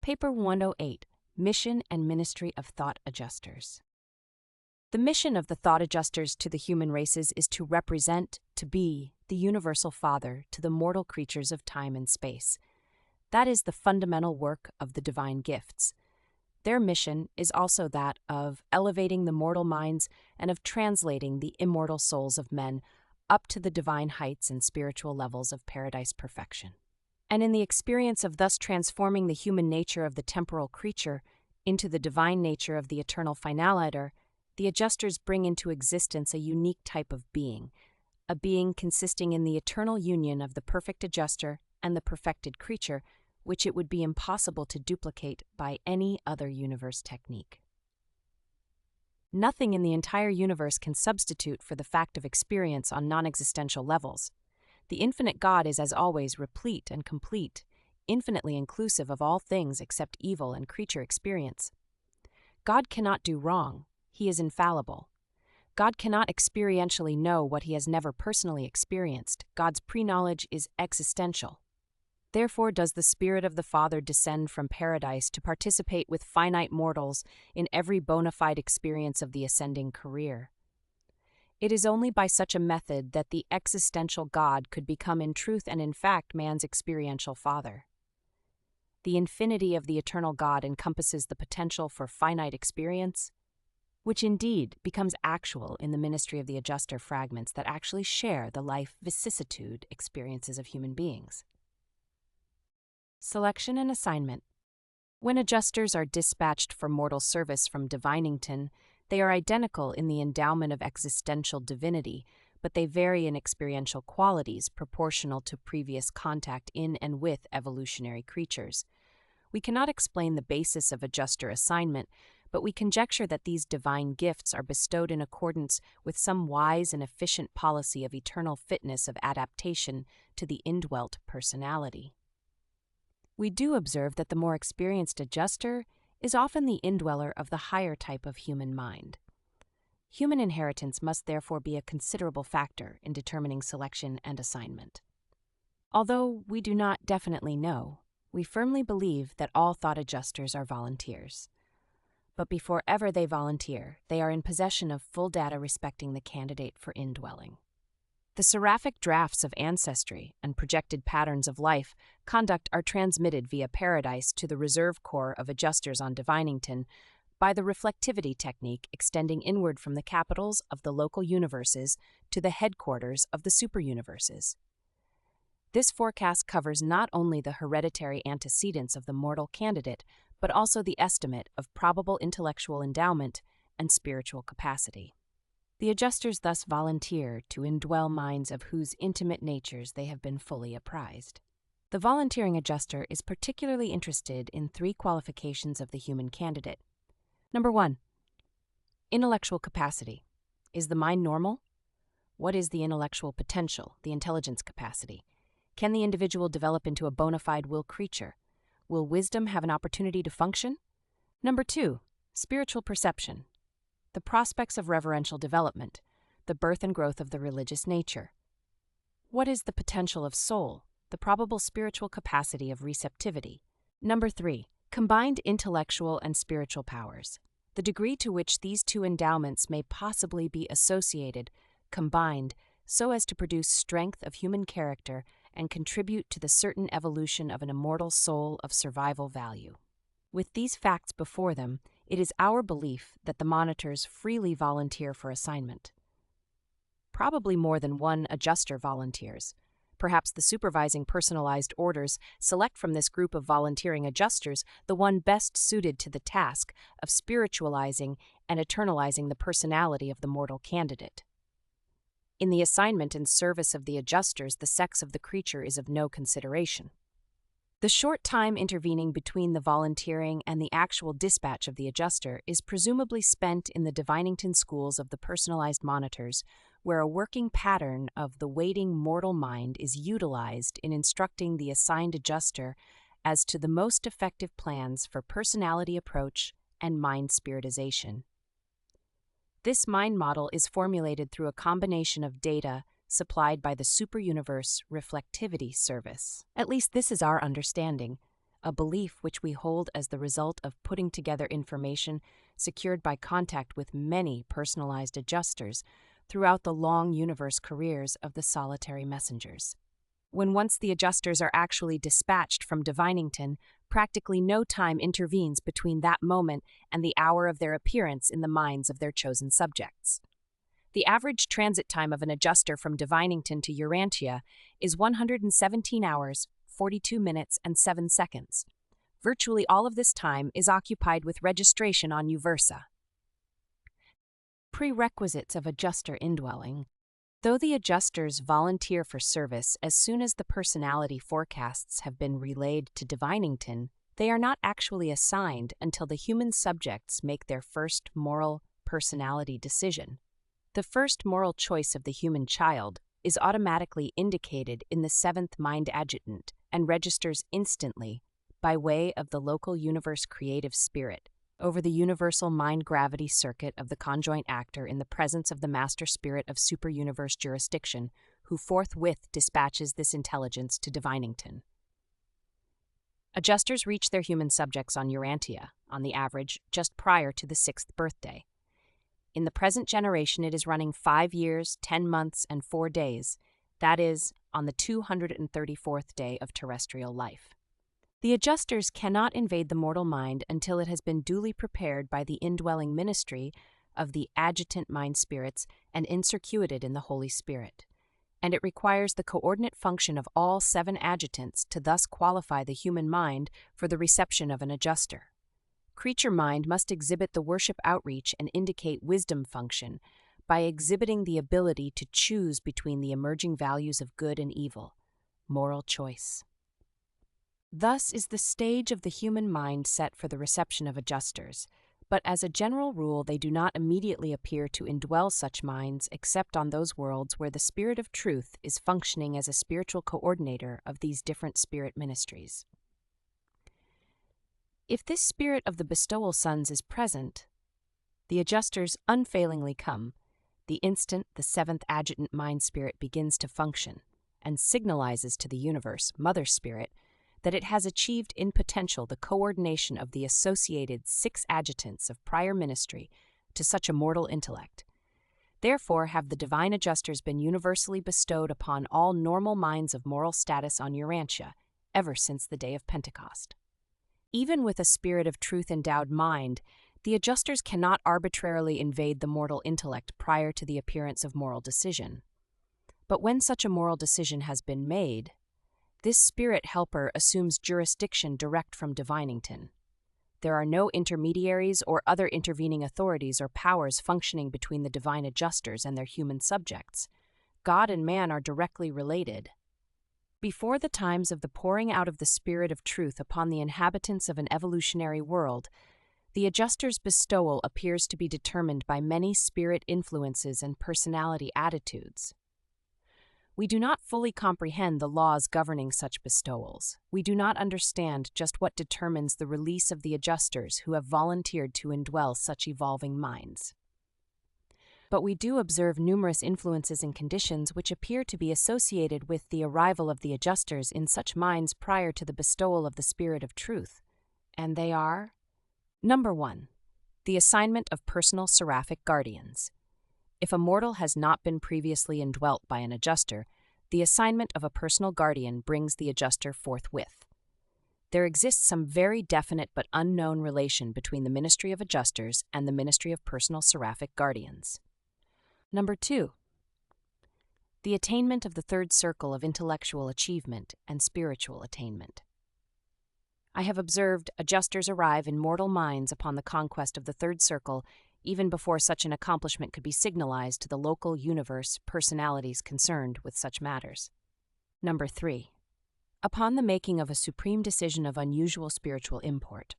Paper 108, Mission and Ministry of Thought Adjusters. The mission of the thought adjusters to the human races is to represent, to be, the universal father to the mortal creatures of time and space. That is the fundamental work of the divine gifts. Their mission is also that of elevating the mortal minds and of translating the immortal souls of men up to the divine heights and spiritual levels of paradise perfection. And in the experience of thus transforming the human nature of the temporal creature into the divine nature of the eternal finaliter, the adjusters bring into existence a unique type of being, a being consisting in the eternal union of the perfect adjuster and the perfected creature, which it would be impossible to duplicate by any other universe technique. Nothing in the entire universe can substitute for the fact of experience on non-existential levels. The infinite God is, as always, replete and complete, infinitely inclusive of all things except evil and creature experience. God cannot do wrong. He is infallible. God cannot experientially know what he has never personally experienced. God's pre-knowledge is existential. Therefore does the Spirit of the Father descend from paradise to participate with finite mortals in every bona fide experience of the ascending career. It is only by such a method that the existential God could become in truth and in fact man's experiential father. The infinity of the eternal God encompasses the potential for finite experience, which indeed becomes actual in the ministry of the adjuster fragments that actually share the life vicissitude experiences of human beings. Selection and assignment. When adjusters are dispatched for mortal service from Divinington, they are identical in the endowment of existential divinity, but they vary in experiential qualities proportional to previous contact in and with evolutionary creatures. We cannot explain the basis of adjuster assignment, but we conjecture that these divine gifts are bestowed in accordance with some wise and efficient policy of eternal fitness of adaptation to the indwelt personality. We do observe that the more experienced adjuster is often the indweller of the higher type of human mind. Human inheritance must therefore be a considerable factor in determining selection and assignment. Although we do not definitely know, we firmly believe that all thought adjusters are volunteers. But before ever they volunteer, they are in possession of full data respecting the candidate for indwelling. The seraphic drafts of ancestry and projected patterns of life conduct are transmitted via paradise to the reserve corps of adjusters on Divinington by the reflectivity technique extending inward from the capitals of the local universes to the headquarters of the superuniverses. This forecast covers not only the hereditary antecedents of the mortal candidate, but also the estimate of probable intellectual endowment and spiritual capacity. The adjusters thus volunteer to indwell minds of whose intimate natures they have been fully apprised. The volunteering adjuster is particularly interested in 3 qualifications of the human candidate. Number 1, intellectual capacity. Is the mind normal? What is the intellectual potential, the intelligence capacity? Can the individual develop into a bona fide will creature? Will wisdom have an opportunity to function? Number 2, spiritual perception. The prospects of reverential development, the birth and growth of the religious nature. What is the potential of soul, the probable spiritual capacity of receptivity? Number 3, combined intellectual and spiritual powers. The degree to which these 2 endowments may possibly be associated, combined, so as to produce strength of human character and contribute to the certain evolution of an immortal soul of survival value. With these facts before them, it is our belief that the monitors freely volunteer for assignment. Probably more than one adjuster volunteers. Perhaps the supervising personalized orders select from this group of volunteering adjusters the one best suited to the task of spiritualizing and eternalizing the personality of the mortal candidate. In the assignment and service of the adjusters, the sex of the creature is of no consideration. The short time intervening between the volunteering and the actual dispatch of the adjuster is presumably spent in the Divinington schools of the personalized monitors, where a working pattern of the waiting mortal mind is utilized in instructing the assigned adjuster as to the most effective plans for personality approach and mind spiritization. This mind model is formulated through a combination of data supplied by the Superuniverse Reflectivity Service. At least this is our understanding. a belief which we hold as the result of putting together information secured by contact with many personalized adjusters throughout the long universe careers of the solitary messengers. When once the adjusters are actually dispatched from Divinington, practically no time intervenes between that moment and the hour of their appearance in the minds of their chosen subjects. The average transit time of an adjuster from Divinington to Urantia is 117 hours, 42 minutes, and 7 seconds. Virtually all of this time is occupied with registration on Uversa. Prerequisites of adjuster indwelling. Though the adjusters volunteer for service as soon as the personality forecasts have been relayed to Divinington, they are not actually assigned until the human subjects make their first moral personality decision. The first moral choice of the human child is automatically indicated in the seventh mind adjutant and registers instantly by way of the local universe creative spirit over the universal mind-gravity circuit of the conjoint actor in the presence of the master spirit of super-universe jurisdiction, who forthwith dispatches this intelligence to Divinington. Adjusters reach their human subjects on Urantia, on the average, just prior to the 6th birthday. In the present generation, it is running 5 years, 10 months, and 4 days, that is, on the 234th day of terrestrial life. The adjusters cannot invade the mortal mind until it has been duly prepared by the indwelling ministry of the adjutant mind spirits and incircuited in the Holy Spirit, and it requires the coordinate function of all 7 adjutants to thus qualify the human mind for the reception of an adjuster. Creature mind must exhibit the worship outreach and indicate wisdom function by exhibiting the ability to choose between the emerging values of good and evil, moral choice. Thus is the stage of the human mind set for the reception of adjusters, but as a general rule they do not immediately appear to indwell such minds except on those worlds where the Spirit of Truth is functioning as a spiritual coordinator of these different spirit ministries. If this spirit of the bestowal sons is present, the adjusters unfailingly come the instant the 7th adjutant mind spirit begins to function and signalizes to the universe, mother spirit, that it has achieved in potential the coordination of the associated 6 adjutants of prior ministry to such a mortal intellect. Therefore have the divine adjusters been universally bestowed upon all normal minds of moral status on Urantia, ever since the day of Pentecost. Even with a spirit of truth-endowed mind, the adjusters cannot arbitrarily invade the mortal intellect prior to the appearance of moral decision. But when such a moral decision has been made, this spirit helper assumes jurisdiction direct from Divinington. There are no intermediaries or other intervening authorities or powers functioning between the divine adjusters and their human subjects. God and man are directly related. Before the times of the pouring out of the Spirit of Truth upon the inhabitants of an evolutionary world, the adjuster's bestowal appears to be determined by many spirit influences and personality attitudes. We do not fully comprehend the laws governing such bestowals. We do not understand just what determines the release of the adjusters who have volunteered to indwell such evolving minds. But we do observe numerous influences and conditions which appear to be associated with the arrival of the adjusters in such minds prior to the bestowal of the Spirit of Truth, and they are: Number 1. The assignment of personal seraphic guardians. If a mortal has not been previously indwelt by an adjuster, the assignment of a personal guardian brings the adjuster forthwith. There exists some very definite but unknown relation between the ministry of adjusters and the ministry of personal seraphic guardians. Number 2. The attainment of the third circle of intellectual achievement and spiritual attainment. I have observed adjusters arrive in mortal minds upon the conquest of the third circle even before such an accomplishment could be signalized to the local universe personalities concerned with such matters. Number 3. Upon the making of a supreme decision of unusual spiritual import.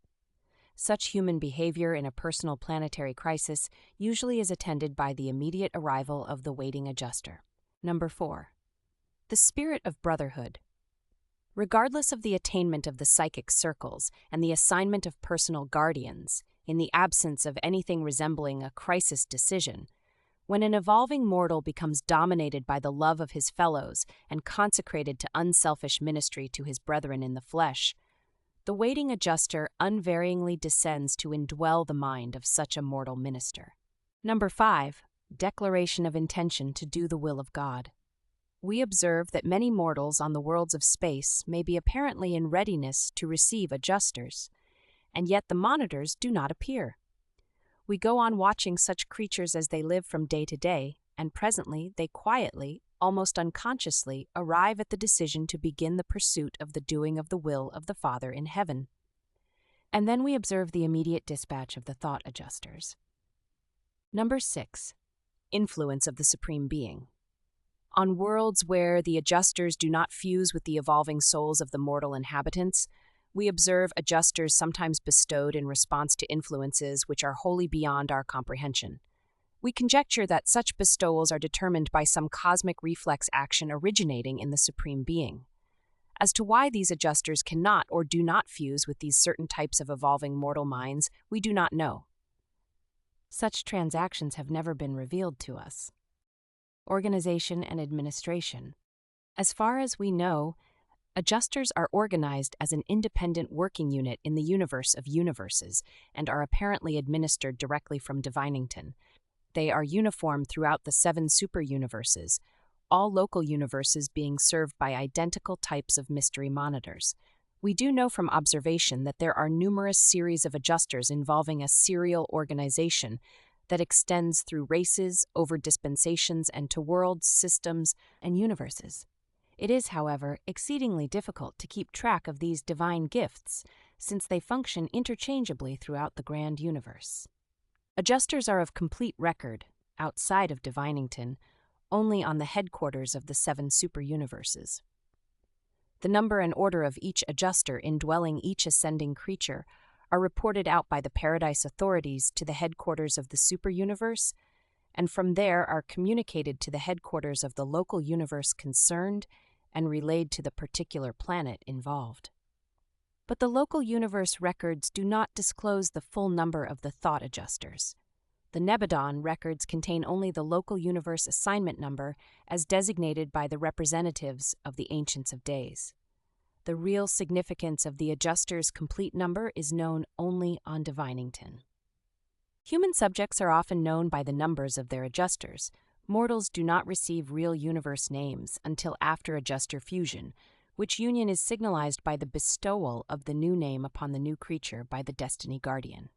Such human behavior in a personal planetary crisis usually is attended by the immediate arrival of the waiting adjuster. Number 4. The spirit of brotherhood. Regardless of the attainment of the psychic circles and the assignment of personal guardians, in the absence of anything resembling a crisis decision, when an evolving mortal becomes dominated by the love of his fellows and consecrated to unselfish ministry to his brethren in the flesh, the waiting adjuster unvaryingly descends to indwell the mind of such a mortal minister. Number 5. Declaration of intention to do the will of God. We observe that many mortals on the worlds of space may be apparently in readiness to receive adjusters, and yet the monitors do not appear. We go on watching such creatures as they live from day to day, and presently they quietly, almost unconsciously, arrive at the decision to begin the pursuit of the doing of the will of the Father in heaven. And then we observe the immediate dispatch of the thought adjusters. Number 6. Influence of the Supreme Being. On worlds where the adjusters do not fuse with the evolving souls of the mortal inhabitants, we observe adjusters sometimes bestowed in response to influences which are wholly beyond our comprehension. We conjecture that such bestowals are determined by some cosmic reflex action originating in the Supreme Being. As to why these adjusters cannot or do not fuse with these certain types of evolving mortal minds, we do not know. Such transactions have never been revealed to us. Organization and administration. As far as we know, adjusters are organized as an independent working unit in the universe of universes and are apparently administered directly from Divinington. They are uniform throughout the 7 super-universes, all local universes being served by identical types of mystery monitors. We do know from observation that there are numerous series of adjusters involving a serial organization that extends through races, over dispensations, and to worlds, systems, and universes. It is, however, exceedingly difficult to keep track of these divine gifts, since they function interchangeably throughout the grand universe. Adjusters are of complete record, outside of Divinington, only on the headquarters of the 7 super-universes. The number and order of each adjuster indwelling each ascending creature are reported out by the Paradise authorities to the headquarters of the super-universe, and from there are communicated to the headquarters of the local universe concerned and relayed to the particular planet involved. But the local universe records do not disclose the full number of the thought adjusters. The Nebadon records contain only the local universe assignment number as designated by the representatives of the Ancients of Days. The real significance of the adjuster's complete number is known only on Divinington. Human subjects are often known by the numbers of their adjusters. Mortals do not receive real universe names until after adjuster fusion, which union is signalized by the bestowal of the new name upon the new creature by the Destiny Guardian.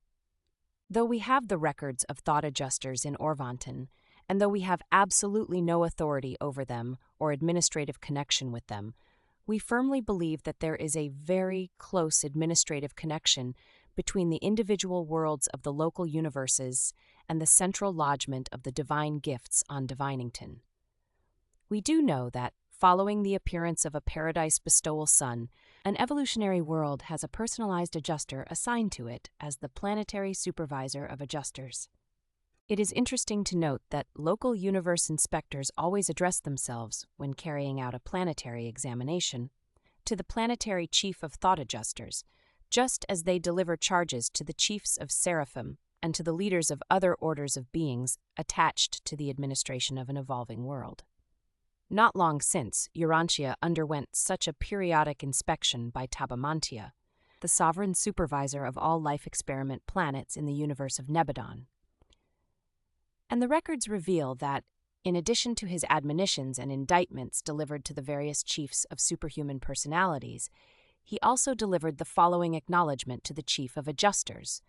Though we have the records of thought adjusters in Orvanton, and though we have absolutely no authority over them or administrative connection with them, we firmly believe that there is a very close administrative connection between the individual worlds of the local universes and the central lodgment of the divine gifts on Divinington. We do know that, following the appearance of a Paradise bestowal sun, an evolutionary world has a personalized adjuster assigned to it as the planetary supervisor of adjusters. It is interesting to note that local universe inspectors always address themselves, when carrying out a planetary examination, to the planetary chief of thought adjusters, just as they deliver charges to the chiefs of seraphim and to the leaders of other orders of beings attached to the administration of an evolving world. Not long since, Urantia underwent such a periodic inspection by Tabamantia, the sovereign supervisor of all life experiment planets in the universe of Nebadon. And the records reveal that, in addition to his admonitions and indictments delivered to the various chiefs of superhuman personalities, he also delivered the following acknowledgment to the chief of adjusters,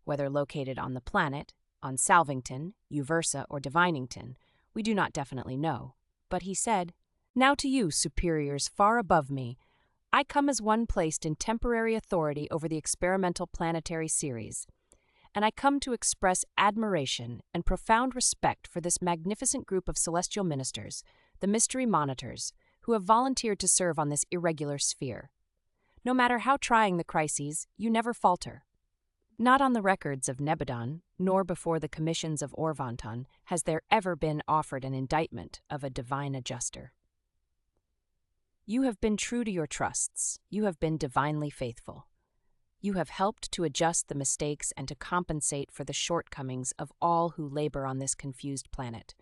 whether located on the planet, on Salvington, Uversa, or Divinington, we do not definitely know. But he said, "Now to you, superiors far above me, I come as one placed in temporary authority over the experimental planetary series, and I come to express admiration and profound respect for this magnificent group of celestial ministers, the mystery monitors, who have volunteered to serve on this irregular sphere. No matter how trying the crises, you never falter. Not on the records of Nebadon, nor before the commissions of Orvanton, has there ever been offered an indictment of a divine adjuster. You have been true to your trusts. You have been divinely faithful. You have helped to adjust the mistakes and to compensate for the shortcomings of all who labor on this confused planet.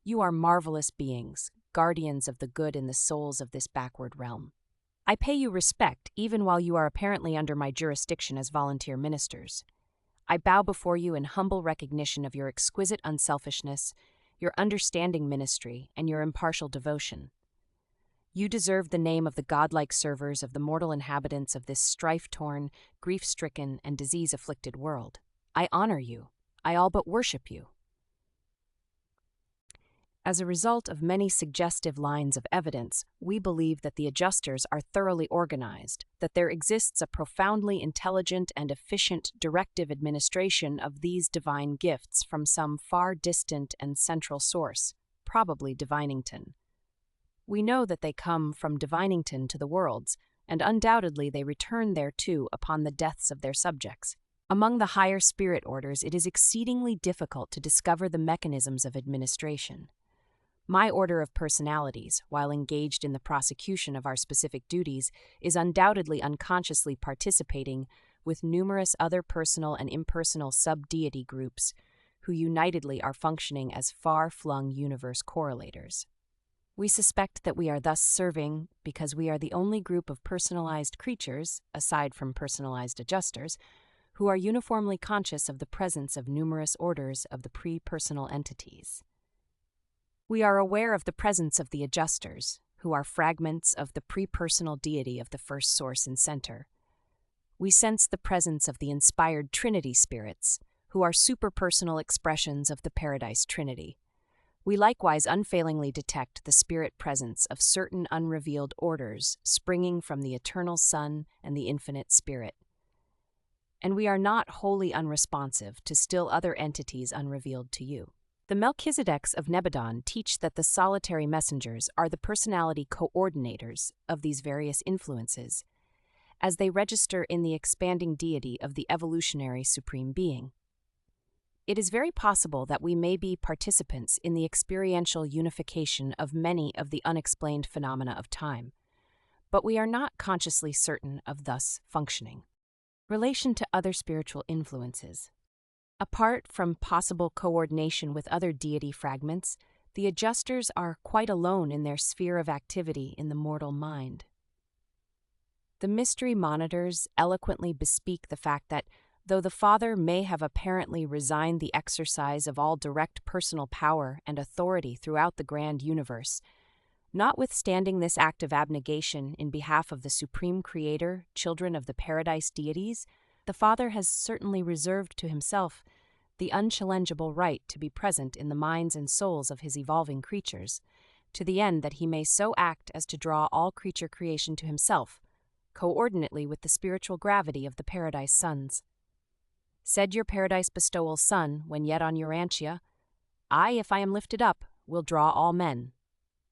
You are marvelous beings, guardians of the good in the souls of this backward realm. I pay you respect even while you are apparently under my jurisdiction as volunteer ministers. I bow before you in humble recognition of your exquisite unselfishness, your understanding ministry, and your impartial devotion. You deserve the name of the godlike servers of the mortal inhabitants of this strife-torn, grief-stricken, and disease-afflicted world. I honor you. I all but worship you. As a result of many suggestive lines of evidence, we believe that the adjusters are thoroughly organized, that there exists a profoundly intelligent and efficient directive administration of these divine gifts from some far distant and central source, probably Divinington. We know that they come from Divinington to the worlds, and undoubtedly they return thereto upon the deaths of their subjects. Among the higher spirit orders, it is exceedingly difficult to discover the mechanisms of administration. My order of personalities, while engaged in the prosecution of our specific duties, is undoubtedly unconsciously participating with numerous other personal and impersonal sub-deity groups who unitedly are functioning as far-flung universe correlators. We suspect that we are thus serving because we are the only group of personalized creatures, aside from personalized adjusters, who are uniformly conscious of the presence of numerous orders of the pre-personal entities. We are aware of the presence of the adjusters, who are fragments of the pre-personal deity of the first source and center. We sense the presence of the inspired Trinity spirits, who are superpersonal expressions of the Paradise Trinity. We likewise unfailingly detect the spirit presence of certain unrevealed orders springing from the eternal Son and the infinite Spirit. And we are not wholly unresponsive to still other entities unrevealed to you. The Melchizedeks of Nebadon teach that the solitary messengers are the personality coordinators of these various influences, as they register in the expanding deity of the evolutionary Supreme Being. It is very possible that we may be participants in the experiential unification of many of the unexplained phenomena of time, but we are not consciously certain of thus functioning. Relation to other spiritual influences. Apart from possible coordination with other deity fragments, the adjusters are quite alone in their sphere of activity in the mortal mind. The mystery monitors eloquently bespeak the fact that, though the Father may have apparently resigned the exercise of all direct personal power and authority throughout the grand universe, notwithstanding this act of abnegation in behalf of the Supreme Creator, children of the Paradise deities, the Father has certainly reserved to himself the unchallengeable right to be present in the minds and souls of his evolving creatures, to the end that he may so act as to draw all creature creation to himself, coordinately with the spiritual gravity of the Paradise Sons. Said your Paradise Bestowal Son, when yet on Urantia, I, if I am lifted up, will draw all men.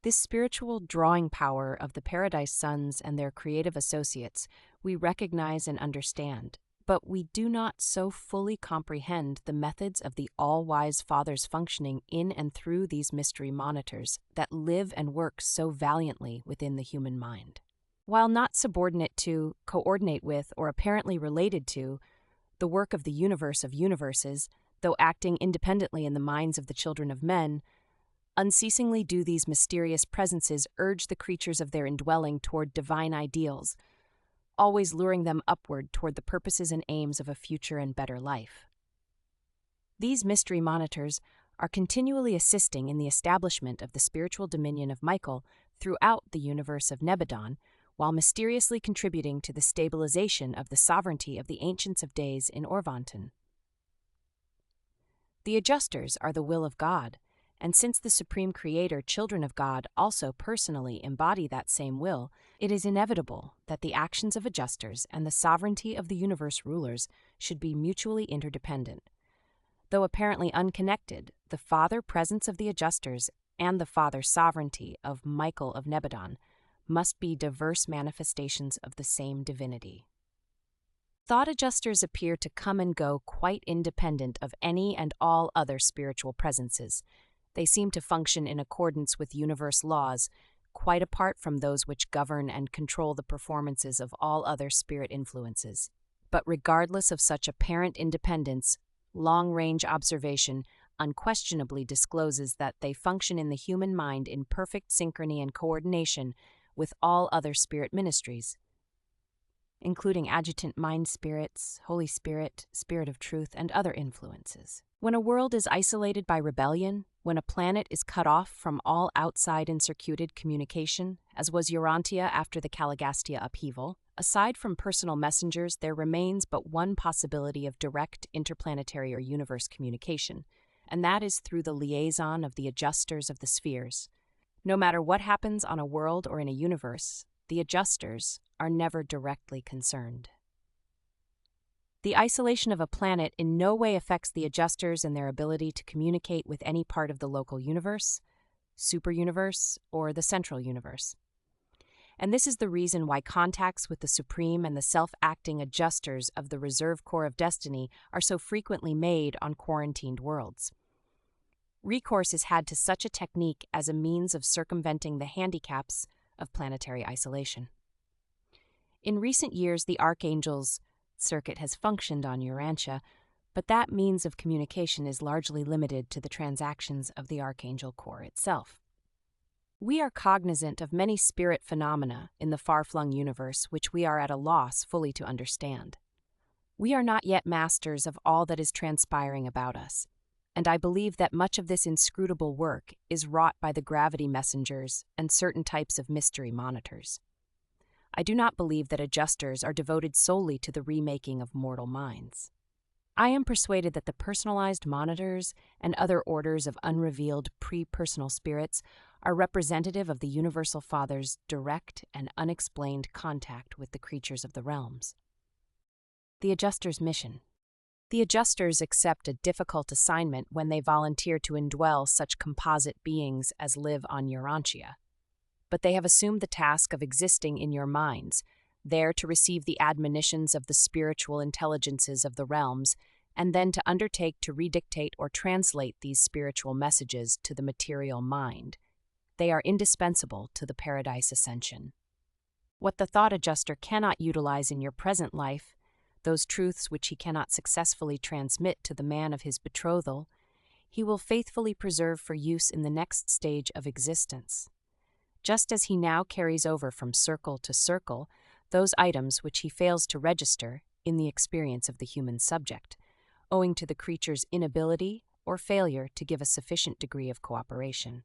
This spiritual drawing power of the Paradise Sons and their creative associates we recognize and understand, but we do not so fully comprehend the methods of the all-wise Father's functioning in and through these mystery monitors that live and work so valiantly within the human mind. While not subordinate to, coordinate with, or apparently related to the work of the universe of universes, though acting independently in the minds of the children of men, unceasingly do these mysterious presences urge the creatures of their indwelling toward divine ideals, always luring them upward toward the purposes and aims of a future and better life. These mystery monitors are continually assisting in the establishment of the spiritual dominion of Michael throughout the universe of Nebadon, while mysteriously contributing to the stabilization of the sovereignty of the Ancients of Days in Orvanton. The adjusters are the will of God, and since the Supreme Creator, children of God, also personally embody that same will, it is inevitable that the actions of adjusters and the sovereignty of the universe rulers should be mutually interdependent. Though apparently unconnected, the Father presence of the adjusters and the Father sovereignty of Michael of Nebadon must be diverse manifestations of the same divinity. Thought adjusters appear to come and go quite independent of any and all other spiritual presences. They seem to function in accordance with universe laws, quite apart from those which govern and control the performances of all other spirit influences. But regardless of such apparent independence, long-range observation unquestionably discloses that they function in the human mind in perfect synchrony and coordination with all other spirit ministries, including adjutant mind spirits, Holy Spirit, Spirit of Truth, and other influences. When a world is isolated by rebellion, when a planet is cut off from all outside and circuited communication, as was Urantia after the Caligastia upheaval, aside from personal messengers, there remains but one possibility of direct interplanetary or universe communication, and that is through the liaison of the adjusters of the spheres. No matter what happens on a world or in a universe, the adjusters are never directly concerned. The isolation of a planet in no way affects the adjusters and their ability to communicate with any part of the local universe, superuniverse, or the central universe. And this is the reason why contacts with the supreme and the self-acting adjusters of the Reserve Corps of Destiny are so frequently made on quarantined worlds. Recourse is had to such a technique as a means of circumventing the handicaps of planetary isolation. In recent years, the Archangel's circuit has functioned on Urantia, but that means of communication is largely limited to the transactions of the Archangel Corps itself. We are cognizant of many spirit phenomena in the far-flung universe which we are at a loss fully to understand. We are not yet masters of all that is transpiring about us, and I believe that much of this inscrutable work is wrought by the gravity messengers and certain types of mystery monitors. I do not believe that adjusters are devoted solely to the remaking of mortal minds. I am persuaded that the personalized monitors and other orders of unrevealed pre-personal spirits are representative of the Universal Father's direct and unexplained contact with the creatures of the realms. The adjuster's mission. The adjusters accept a difficult assignment when they volunteer to indwell such composite beings as live on Urantia. But they have assumed the task of existing in your minds, there to receive the admonitions of the spiritual intelligences of the realms, and then to undertake to redictate or translate these spiritual messages to the material mind. They are indispensable to the paradise ascension. What the thought adjuster cannot utilize in your present life, those truths which he cannot successfully transmit to the man of his betrothal, he will faithfully preserve for use in the next stage of existence. Just as he now carries over from circle to circle those items which he fails to register in the experience of the human subject, owing to the creature's inability or failure to give a sufficient degree of cooperation.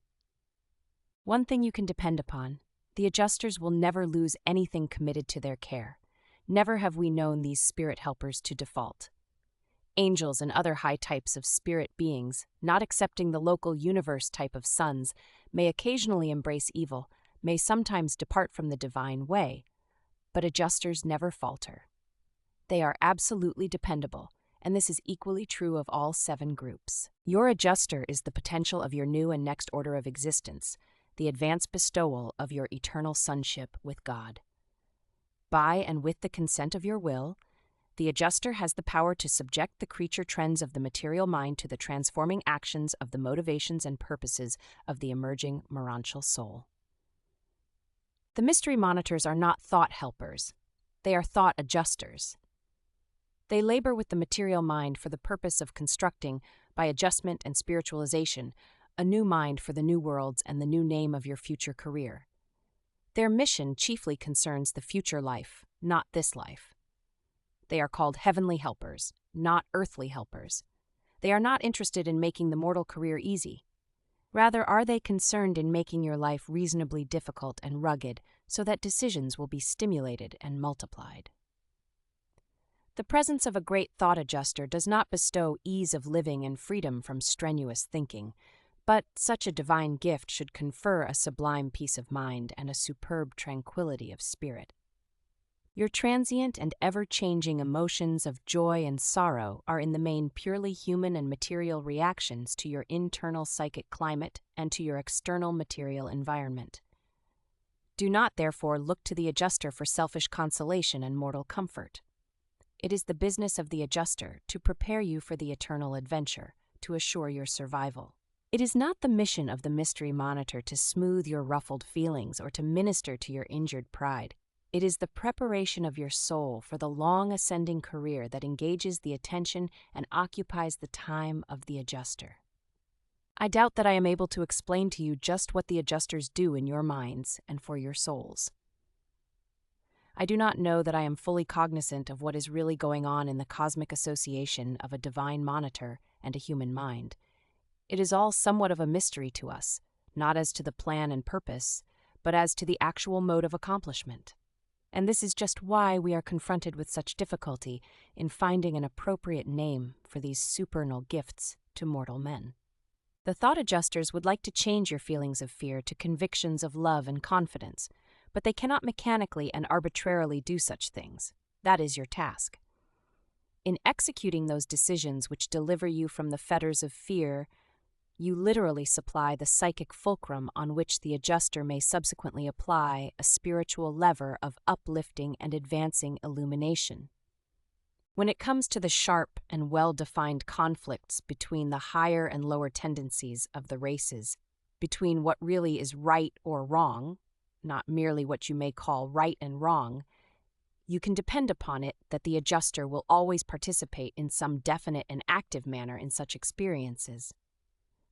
One thing you can depend upon, the adjusters will never lose anything committed to their care. Never have we known these spirit helpers to default. Angels and other high types of spirit beings, not accepting the local universe type of sons, may occasionally embrace evil, may sometimes depart from the divine way, but adjusters never falter. They are absolutely dependable, and this is equally true of all 7 groups. Your adjuster is the potential of your new and next order of existence, the advanced bestowal of your eternal sonship with God. By and with the consent of your will, the adjuster has the power to subject the creature trends of the material mind to the transforming actions of the motivations and purposes of the emerging morontial soul. The mystery monitors are not thought helpers. They are thought adjusters. They labor with the material mind for the purpose of constructing, by adjustment and spiritualization, a new mind for the new worlds and the new name of your future career. Their mission chiefly concerns the future life, not this life. They are called heavenly helpers, not earthly helpers. They are not interested in making the mortal career easy. Rather, are they concerned in making your life reasonably difficult and rugged so that decisions will be stimulated and multiplied. The presence of a great thought adjuster does not bestow ease of living and freedom from strenuous thinking, but such a divine gift should confer a sublime peace of mind and a superb tranquility of spirit. Your transient and ever-changing emotions of joy and sorrow are in the main purely human and material reactions to your internal psychic climate and to your external material environment. Do not, therefore, look to the adjuster for selfish consolation and mortal comfort. It is the business of the adjuster to prepare you for the eternal adventure, to assure your survival. It is not the mission of the mystery monitor to smooth your ruffled feelings or to minister to your injured pride. It is the preparation of your soul for the long ascending career that engages the attention and occupies the time of the adjuster. I doubt that I am able to explain to you just what the adjusters do in your minds and for your souls. I do not know that I am fully cognizant of what is really going on in the cosmic association of a divine monitor and a human mind. It is all somewhat of a mystery to us, not as to the plan and purpose, but as to the actual mode of accomplishment. And this is just why we are confronted with such difficulty in finding an appropriate name for these supernal gifts to mortal men. The thought adjusters would like to change your feelings of fear to convictions of love and confidence, but they cannot mechanically and arbitrarily do such things. That is your task. In executing those decisions which deliver you from the fetters of fear, you literally supply the psychic fulcrum on which the adjuster may subsequently apply a spiritual lever of uplifting and advancing illumination. When it comes to the sharp and well-defined conflicts between the higher and lower tendencies of the races, between what really is right or wrong, not merely what you may call right and wrong, you can depend upon it that the adjuster will always participate in some definite and active manner in such experiences.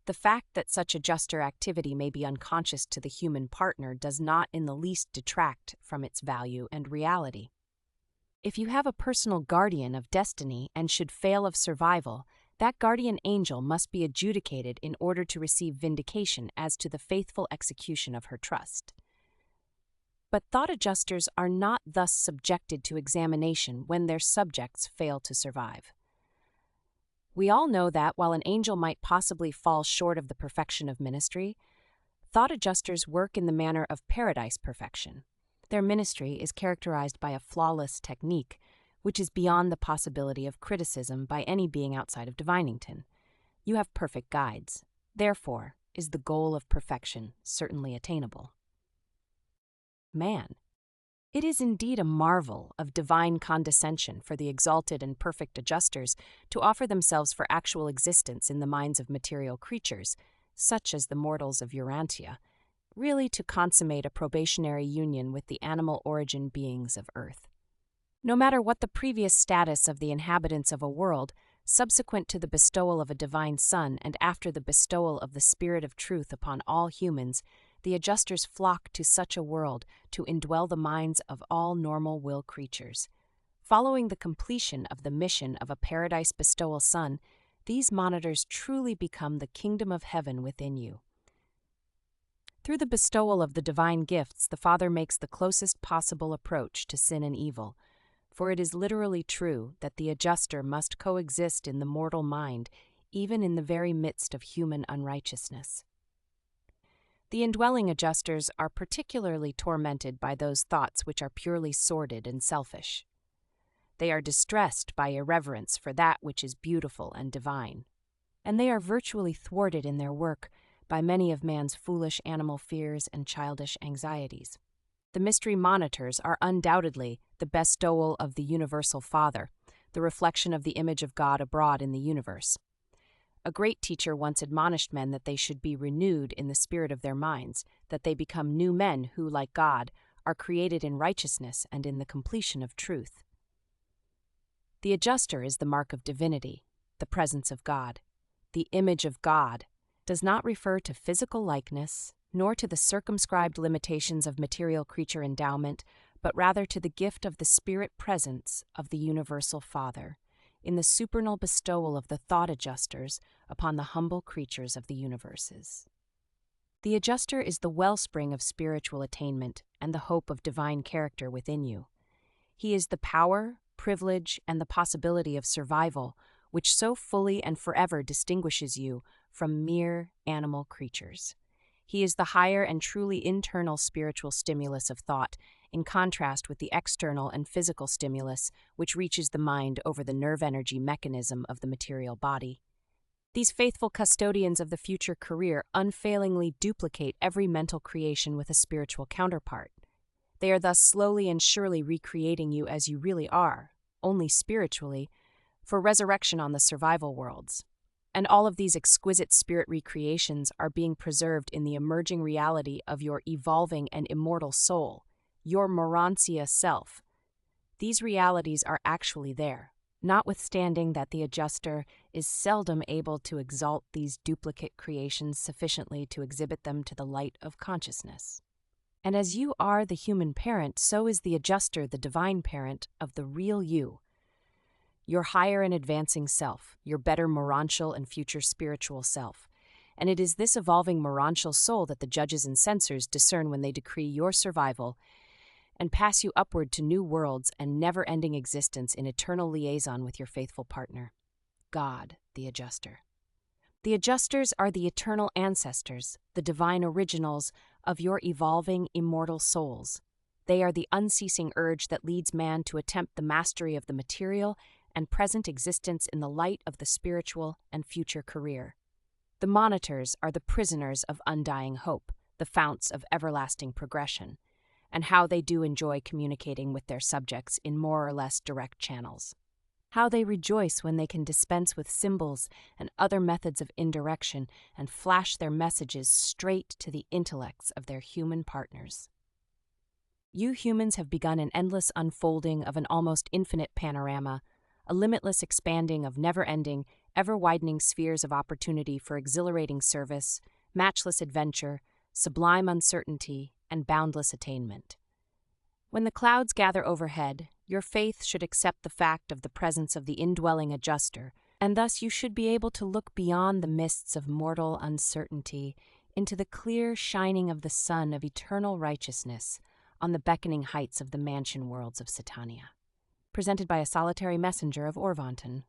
The fact that such adjuster activity may be unconscious to the human partner does not in the least detract from its value and reality. If you have a personal guardian of destiny and should fail of survival, that guardian angel must be adjudicated in order to receive vindication as to the faithful execution of her trust. But thought adjusters are not thus subjected to examination when their subjects fail to survive. We all know that while an angel might possibly fall short of the perfection of ministry, thought adjusters work in the manner of paradise perfection. Their ministry is characterized by a flawless technique, which is beyond the possibility of criticism by any being outside of Divinington. You have perfect guides. Therefore, is the goal of perfection certainly attainable. Man. It is indeed a marvel of divine condescension for the exalted and perfect adjusters to offer themselves for actual existence in the minds of material creatures, such as the mortals of Urantia, really to consummate a probationary union with the animal origin beings of Earth. No matter what the previous status of the inhabitants of a world, subsequent to the bestowal of a divine son and after the bestowal of the Spirit of Truth upon all humans, the adjusters flock to such a world to indwell the minds of all normal will creatures. Following the completion of the mission of a paradise bestowal son, these monitors truly become the kingdom of heaven within you. Through the bestowal of the divine gifts, the Father makes the closest possible approach to sin and evil, for it is literally true that the adjuster must coexist in the mortal mind, even in the very midst of human unrighteousness. The indwelling adjusters are particularly tormented by those thoughts which are purely sordid and selfish. They are distressed by irreverence for that which is beautiful and divine, and they are virtually thwarted in their work by many of man's foolish animal fears and childish anxieties. The mystery monitors are undoubtedly the bestowal of the universal Father, the reflection of the image of God abroad in the universe. A great teacher once admonished men that they should be renewed in the spirit of their minds, that they become new men who, like God, are created in righteousness and in the completion of truth. The adjuster is the mark of divinity, the presence of God. The image of God does not refer to physical likeness, nor to the circumscribed limitations of material creature endowment, but rather to the gift of the spirit presence of the universal Father, in the supernal bestowal of the thought adjusters upon the humble creatures of the universes. The adjuster is the wellspring of spiritual attainment and the hope of divine character within you. He is the power, privilege, and the possibility of survival which so fully and forever distinguishes you from mere animal creatures. He is the higher and truly internal spiritual stimulus of thought, in contrast with the external and physical stimulus which reaches the mind over the nerve energy mechanism of the material body. These faithful custodians of the future career unfailingly duplicate every mental creation with a spiritual counterpart. They are thus slowly and surely recreating you as you really are, only spiritually, for resurrection on the survival worlds. And all of these exquisite spirit recreations are being preserved in the emerging reality of your evolving and immortal soul, your Urantia self. These realities are actually there, notwithstanding that the adjuster is seldom able to exalt these duplicate creations sufficiently to exhibit them to the light of consciousness. And as you are the human parent, so is the adjuster the divine parent of the real you, your higher and advancing self, your better morantial and future spiritual self. And it is this evolving morantial soul that the judges and censors discern when they decree your survival and pass you upward to new worlds and never-ending existence in eternal liaison with your faithful partner, God, the adjuster. The adjusters are the eternal ancestors, the divine originals of your evolving immortal souls. They are the unceasing urge that leads man to attempt the mastery of the material and present existence in the light of the spiritual and future career. The monitors are the prisoners of undying hope, the founts of everlasting progression, and how they do enjoy communicating with their subjects in more or less direct channels. How they rejoice when they can dispense with symbols and other methods of indirection and flash their messages straight to the intellects of their human partners. You humans have begun an endless unfolding of an almost infinite panorama, a limitless expanding of never-ending, ever-widening spheres of opportunity for exhilarating service, matchless adventure, sublime uncertainty, and boundless attainment. When the clouds gather overhead, your faith should accept the fact of the presence of the indwelling adjuster, and thus you should be able to look beyond the mists of mortal uncertainty into the clear shining of the sun of eternal righteousness on the beckoning heights of the mansion worlds of Satania. Presented by a solitary messenger of Orvanton.